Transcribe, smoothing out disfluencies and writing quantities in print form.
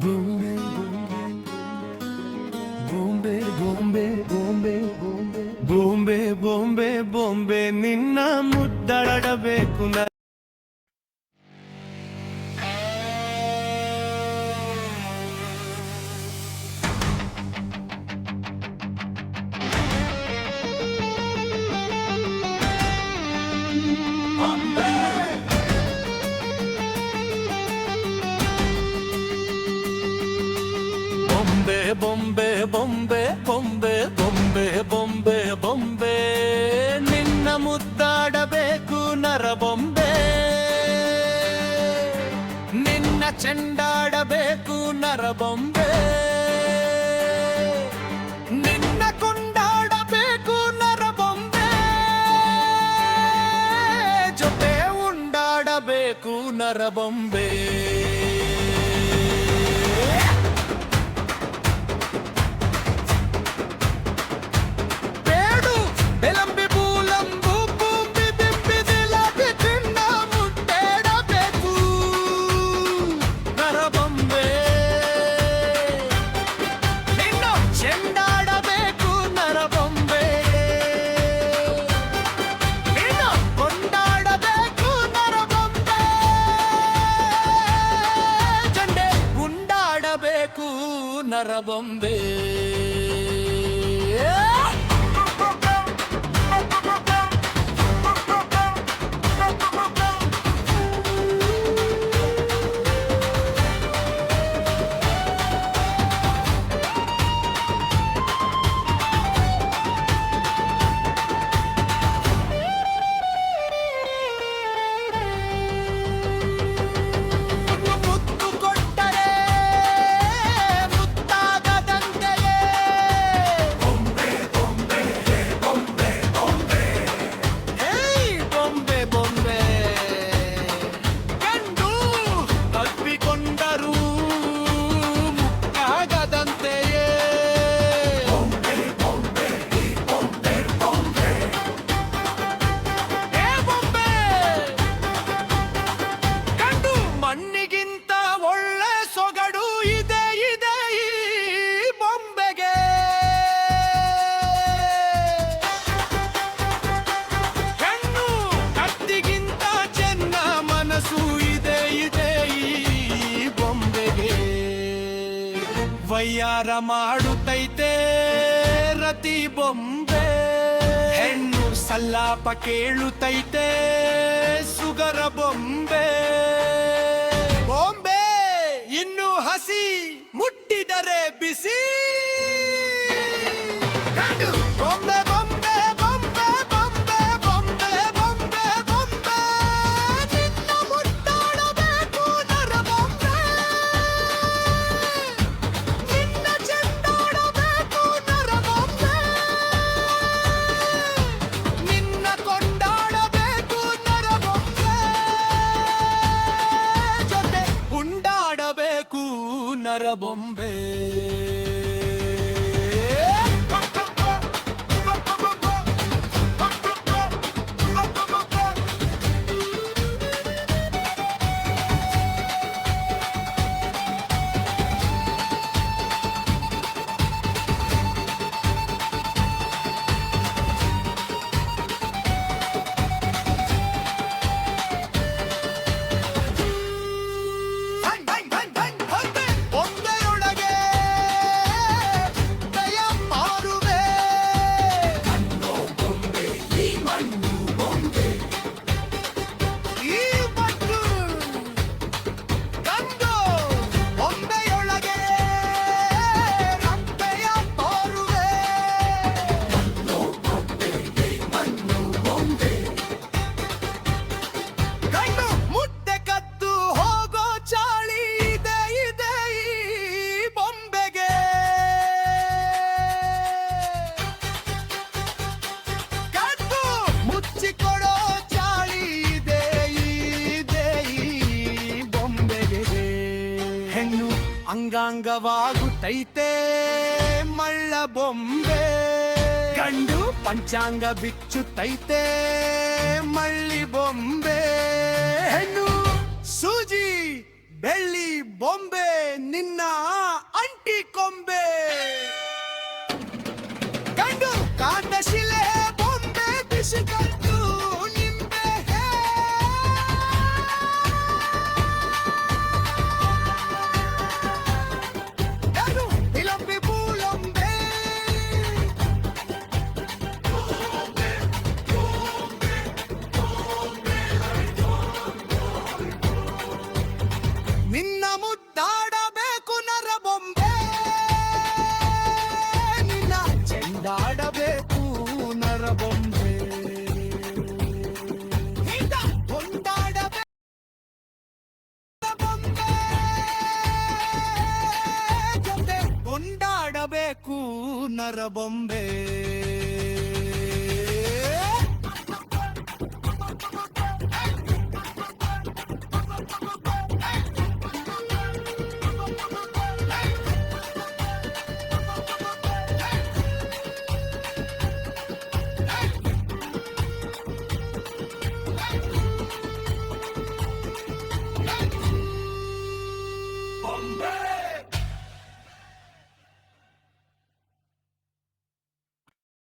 ಬೊಂಬೆ ಬೊಂಬೆ ಬೊಂಬೆ ಬೊಂಬೆ ಬೊಂಬೆ ಬೊಂಬೆ ಬೊಂಬೆ ನಿನ್ನ ಮುದ್ದಾಡಬೇಕು ಬೊಂಬೆ ಬೊಂಬೆ ಬೊಂಬೆ ಬೊಂಬೆ ಬೊಂಬೆ ಬೊಂಬೆ ನಿನ್ನ ಮುದ್ದಾಡಬೇಕು ನರಬೊಂಬೆ ನಿನ್ನ ಚೆಂಡಾಡಬೇಕು ನರಬೊಂಬೆ ನಿನ್ನ ಕೊಂಡಾಡಬೇಕು ನರಬೊಂಬೆ ಜೊತೆ ಉಂಡಾಡಬೇಕು ನರಬೊಂಬೆ ನರಬೊಂಬೆ ವಯ್ಯಾರ ಮಾಡುತ್ತೈತೆ ರತಿ ಬೊಂಬೆ ಹೆಣ್ಣು ಸಲ್ಲಾಪ ಕೇಳುತ್ತೈತೆ ಸುಗರ ಬೊಂಬೆ ಬೊಂಬೆ ಇನ್ನು ಹಸಿ ಮುಟ್ಟಿದರೆ ಬಿಸಿ ಬೊಂಬೆ ಬೊಂಬೆ ಬೊಂಬೆ ಬೊಂಬೆ ಬೊಂಬೆ ಬೊಂಬೆ ಬೊಂಬೆ ನಿನ್ನ ಮುಟ್ಟಾಡಬೇಕು ನರಬೊಂಬೆ ನಿನ್ನ ಚೆಂಡಾಡಬೇಕು ನರಬೊಂಬೆ ನಿನ್ನ ಕೊಂಡಾಡಬೇಕು ನರಬೊಂಬೆ ಜೊತೆ ಉಂಡಾಡಬೇಕು ನರಬೊಂಬೆ ಅಂಗಾಂಗವಾಗುತ್ತೈತೆ ಮಳ್ಳ ಬೊಂಬೆ ಗಂಡು ಪಂಚಾಂಗ ಬಿಚ್ಚುತ್ತೈತೆ ಮಳ್ಳಿ ಬೊಂಬೆ ಹೆಣ್ಣು ಸೂಜಿ ಬೆಳ್ಳಿ ಬೊಂಬೆ ನಿನ್ನ ಶಿಕತ್ತು ನಿಂಬೆ ಯಾರು ಇಲಂಬಿ ಬೂಲಂಬೆ ನಿನ್ನ ಮುದ್ದಾಡಬೇಕು ನರಬೊಂಬೆ ನಿನ್ನ ಚೆಂಡಾಡಬೇಕು ನರಬೊಂಬೆ ಈಗ ಕೊಂಡಾಡಬೇಕು ನರಬೊಂಬೆ ಜೊತೆ ಕೊಂಡಾಡಬೇಕು ನರಬೊಂಬೆ Bombay!